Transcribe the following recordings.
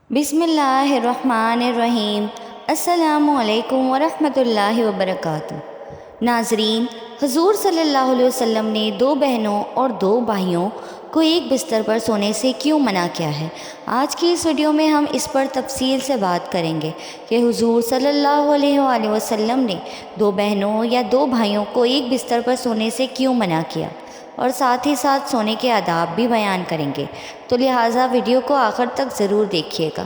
بسم اللہ الرحمن الرحیم۔ السلام علیکم ورحمۃ اللہ وبرکاتہ۔ ناظرین، حضور صلی اللہ علیہ وسلم نے دو بہنوں اور دو بھائیوں کو ایک بستر پر سونے سے کیوں منع کیا ہے؟ آج کی اس ویڈیو میں ہم اس پر تفصیل سے بات کریں گے کہ حضور صلی اللہ علیہ وآلہ وسلم نے دو بہنوں یا دو بھائیوں کو ایک بستر پر سونے سے کیوں منع کیا، اور ساتھ ہی ساتھ سونے کے آداب بھی بیان کریں گے، تو لہٰذا ویڈیو کو آخر تک ضرور دیکھیے گا۔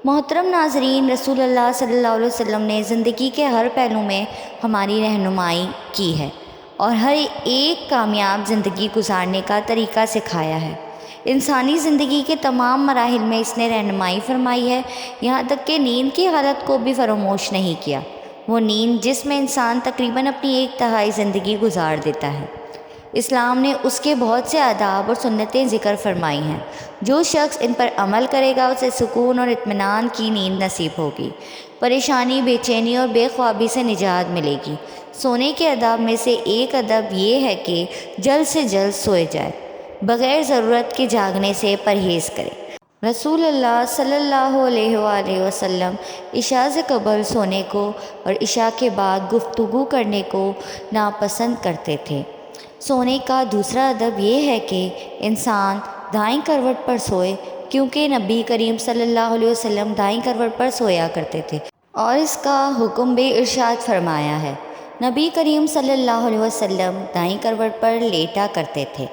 محترم ناظرین، رسول اللہ صلی اللہ علیہ وسلم نے زندگی کے ہر پہلو میں ہماری رہنمائی کی ہے اور ہر ایک کامیاب زندگی گزارنے کا طریقہ سکھایا ہے۔ انسانی زندگی کے تمام مراحل میں اس نے رہنمائی فرمائی ہے، یہاں تک کہ نیند کی حالت کو بھی فراموش نہیں کیا، وہ نیند جس میں انسان تقریباً اپنی ایک تہائی زندگی گزار دیتا ہے۔ اسلام نے اس کے بہت سے آداب اور سنتیں ذکر فرمائی ہیں، جو شخص ان پر عمل کرے گا اسے سکون اور اطمینان کی نیند نصیب ہوگی، پریشانی، بے چینی اور بے خوابی سے نجات ملے گی۔ سونے کے آداب میں سے ایک ادب یہ ہے کہ جلد سے جلد سوئے جائے، بغیر ضرورت کے جاگنے سے پرہیز کرے۔ رسول اللہ صلی اللہ علیہ وآلہ وسلم عشاء سے قبل سونے کو اور عشاء کے بعد گفتگو کرنے کو ناپسند کرتے تھے۔ سونے کا دوسرا ادب یہ ہے کہ انسان دائیں کروٹ پر سوئے، کیونکہ نبی کریم صلی اللہ علیہ وسلم دائیں کروٹ پر سویا کرتے تھے اور اس کا حکم بھی ارشاد فرمایا ہے۔ نبی کریم صلی اللہ علیہ وسلم دائیں کروٹ پر لیٹا کرتے تھے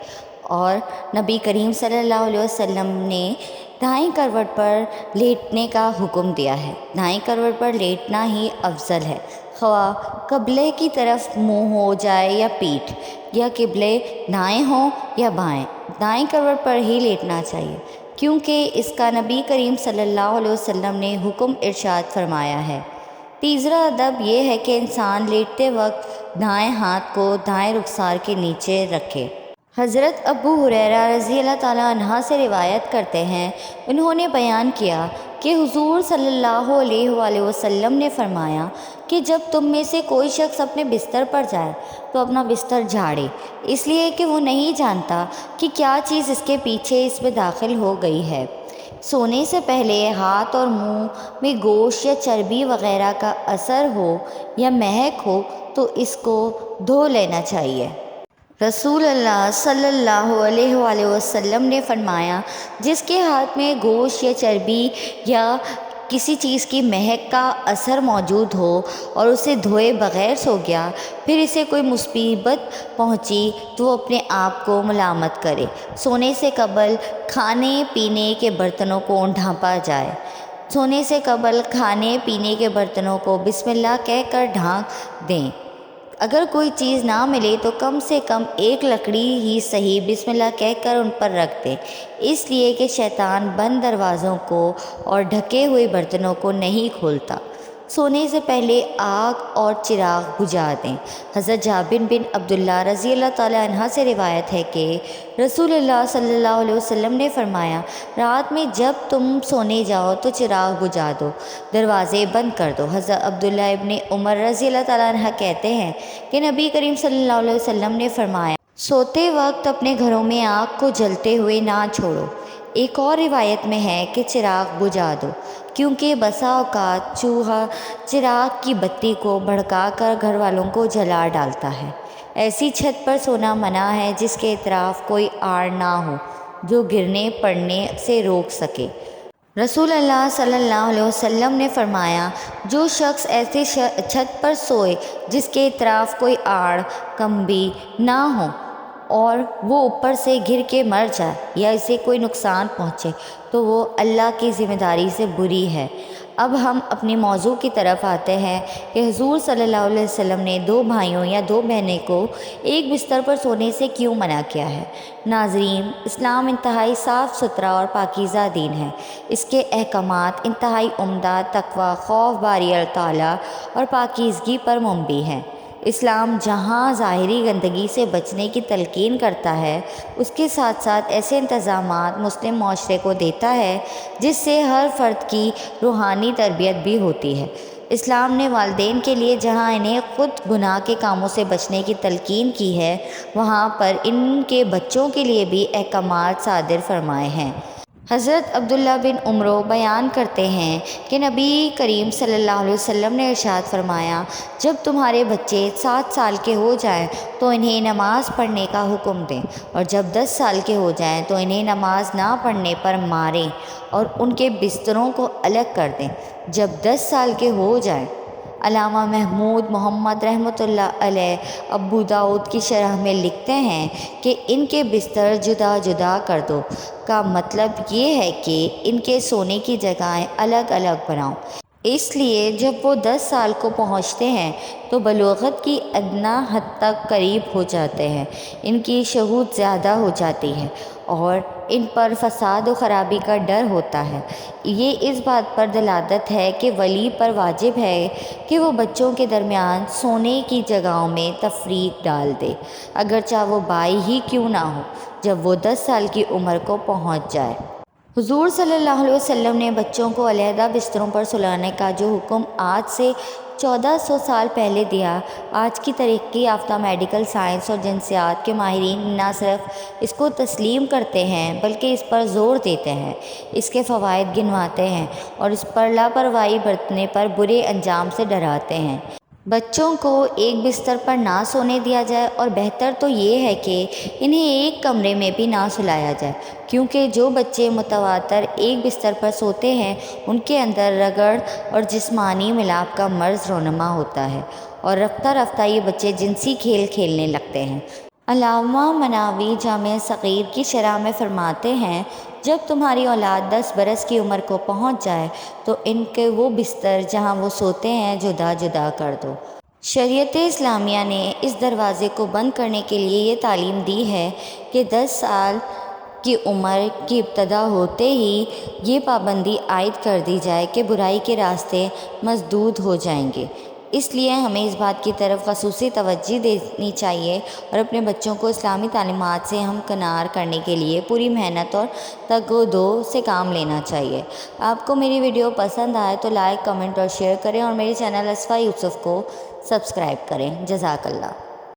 اور نبی کریم صلی اللہ علیہ وسلم نے دائیں کروٹ پر لیٹنے کا حکم دیا ہے۔ دائیں کروٹ پر لیٹنا ہی افضل ہے، خواہ قبلے کی طرف منہ ہو جائے یا پیٹھ، یا قبلے دائیں ہوں یا بائیں، دائیں کروٹ پر ہی لیٹنا چاہیے، کیونکہ اس کا نبی کریم صلی اللہ علیہ وسلم نے حکم ارشاد فرمایا ہے۔ تیسرا ادب یہ ہے کہ انسان لیٹتے وقت دائیں ہاتھ کو دائیں رخسار کے نیچے رکھے۔ حضرت ابو ہریرہ رضی اللہ تعالیٰ عنہ سے روایت کرتے ہیں، انہوں نے بیان کیا کہ حضور صلی اللہ علیہ وآلہ وسلم نے فرمایا کہ جب تم میں سے کوئی شخص اپنے بستر پر جائے تو اپنا بستر جھاڑے، اس لیے کہ وہ نہیں جانتا کہ کیا چیز اس کے پیچھے اس میں داخل ہو گئی ہے۔ سونے سے پہلے ہاتھ اور منہ میں گوشت یا چربی وغیرہ کا اثر ہو یا مہک ہو تو اس کو دھو لینا چاہیے۔ رسول اللہ صلی اللہ علیہ وآلہ وسلم نے فرمایا، جس کے ہاتھ میں گوشت یا چربی یا کسی چیز کی مہک کا اثر موجود ہو اور اسے دھوئے بغیر سو گیا، پھر اسے کوئی مصیبت پہنچی تو وہ اپنے آپ کو ملامت کرے۔ سونے سے قبل کھانے پینے کے برتنوں کو ڈھانپا جائے۔ سونے سے قبل کھانے پینے کے برتنوں کو بسم اللہ کہہ کر ڈھانک دیں۔ اگر کوئی چیز نہ ملے تو کم سے کم ایک لکڑی ہی صحیح بسم اللہ کہہ کر ان پر رکھ دیں، اس لیے کہ شیطان بند دروازوں کو اور ڈھکے ہوئے برتنوں کو نہیں کھولتا۔ سونے سے پہلے آگ اور چراغ بجھا دیں۔ حضرت جابر بن عبداللہ رضی اللہ تعالیٰ عنہ سے روایت ہے کہ رسول اللہ صلی اللہ علیہ وسلم نے فرمایا، رات میں جب تم سونے جاؤ تو چراغ بجھا دو، دروازے بند کر دو۔ حضرت عبداللہ ابن عمر رضی اللہ تعالیٰ عنہ کہتے ہیں کہ نبی کریم صلی اللہ علیہ وسلم نے فرمایا، سوتے وقت اپنے گھروں میں آگ کو جلتے ہوئے نہ چھوڑو۔ ایک اور روایت میں ہے کہ چراغ بجھا دو، کیونکہ بسا اوقات چوہا چراغ کی بتی کو بھڑکا کر گھر والوں کو جلا ڈالتا ہے۔ ایسی چھت پر سونا منع ہے جس کے اطراف کوئی آڑ نہ ہو جو گرنے پڑنے سے روک سکے۔ رسول اللہ صلی اللہ علیہ وسلم نے فرمایا، جو شخص ایسی چھت پر سوئے جس کے اطراف کوئی آڑ کمبی نہ ہو اور وہ اوپر سے گر کے مر جائے یا اسے کوئی نقصان پہنچے تو وہ اللہ کی ذمہ داری سے بری ہے۔ اب ہم اپنی موضوع کی طرف آتے ہیں کہ حضور صلی اللہ علیہ وسلم نے دو بھائیوں یا دو بہنیں کو ایک بستر پر سونے سے کیوں منع کیا ہے؟ ناظرین، اسلام انتہائی صاف ستھرا اور پاکیزہ دین ہے۔ اس کے احکامات انتہائی عمدہ، تقویٰ، خوف باری اللہ تعالیٰ اور پاکیزگی پر مبنی ہیں۔ اسلام جہاں ظاہری گندگی سے بچنے کی تلقین کرتا ہے، اس کے ساتھ ساتھ ایسے انتظامات مسلم معاشرے کو دیتا ہے جس سے ہر فرد کی روحانی تربیت بھی ہوتی ہے۔ اسلام نے والدین کے لیے جہاں انہیں خود گناہ کے کاموں سے بچنے کی تلقین کی ہے، وہاں پر ان کے بچوں کے لیے بھی احکامات صادر فرمائے ہیں۔ حضرت عبداللہ بن عمرو بیان کرتے ہیں کہ نبی کریم صلی اللہ علیہ وسلم نے ارشاد فرمایا، جب تمہارے بچے 7 سال کے ہو جائیں تو انہیں نماز پڑھنے کا حکم دیں، اور جب 10 سال کے ہو جائیں تو انہیں نماز نہ پڑھنے پر ماریں اور ان کے بستروں کو الگ کر دیں۔ جب 10 سال کے ہو جائیں، علامہ محمود محمد رحمۃ اللہ علیہ ابو داؤد کی شرح میں لکھتے ہیں کہ ان کے بستر جدا جدا کر دو کا مطلب یہ ہے کہ ان کے سونے کی جگہیں الگ الگ بناؤ۔ اس لیے جب وہ 10 سال کو پہنچتے ہیں تو بلوغت کی ادنیٰ حد تک قریب ہو جاتے ہیں، ان کی شہود زیادہ ہو جاتی ہے اور ان پر فساد و خرابی کا ڈر ہوتا ہے۔ یہ اس بات پر دلالت ہے کہ ولی پر واجب ہے کہ وہ بچوں کے درمیان سونے کی جگہوں میں تفریق ڈال دے، اگرچہ وہ بھائی ہی کیوں نہ ہو، جب وہ 10 سال کی عمر کو پہنچ جائے۔ حضور صلی اللہ علیہ وسلم نے بچوں کو علیحدہ بستروں پر سلانے کا جو حکم آج سے 1400 سال پہلے دیا، آج کی ترقی یافتہ میڈیکل سائنس اور جنسیات کے ماہرین نہ صرف اس کو تسلیم کرتے ہیں بلکہ اس پر زور دیتے ہیں، اس کے فوائد گنواتے ہیں اور اس پر لاپرواہی برتنے پر برے انجام سے ڈراتے ہیں۔ بچوں کو ایک بستر پر نہ سونے دیا جائے، اور بہتر تو یہ ہے کہ انہیں ایک کمرے میں بھی نہ سلایا جائے، کیونکہ جو بچے متواتر ایک بستر پر سوتے ہیں ان کے اندر رگڑ اور جسمانی ملاپ کا مرض رونما ہوتا ہے، اور رفتہ رفتہ یہ بچے جنسی کھیل کھیلنے لگتے ہیں۔ علامہ مناوی جامع صغیر کی شرح میں فرماتے ہیں، جب تمہاری اولاد 10 برس کی عمر کو پہنچ جائے تو ان کے وہ بستر جہاں وہ سوتے ہیں جدا جدا کر دو۔ شریعت اسلامیہ نے اس دروازے کو بند کرنے کے لیے یہ تعلیم دی ہے کہ 10 سال کی عمر کی ابتدا ہوتے ہی یہ پابندی عائد کر دی جائے کہ برائی کے راستے مسدود ہو جائیں گے۔ اس لیے ہمیں اس بات کی طرف خصوصی توجہ دینی چاہیے اور اپنے بچوں کو اسلامی تعلیمات سے ہمکنار کرنے کے لیے پوری محنت اور تگ و دو سے کام لینا چاہیے۔ آپ کو میری ویڈیو پسند آئے تو لائک، کمنٹ اور شیئر کریں، اور میرے چینل اسفا یوسف کو سبسکرائب کریں۔ جزاک اللہ۔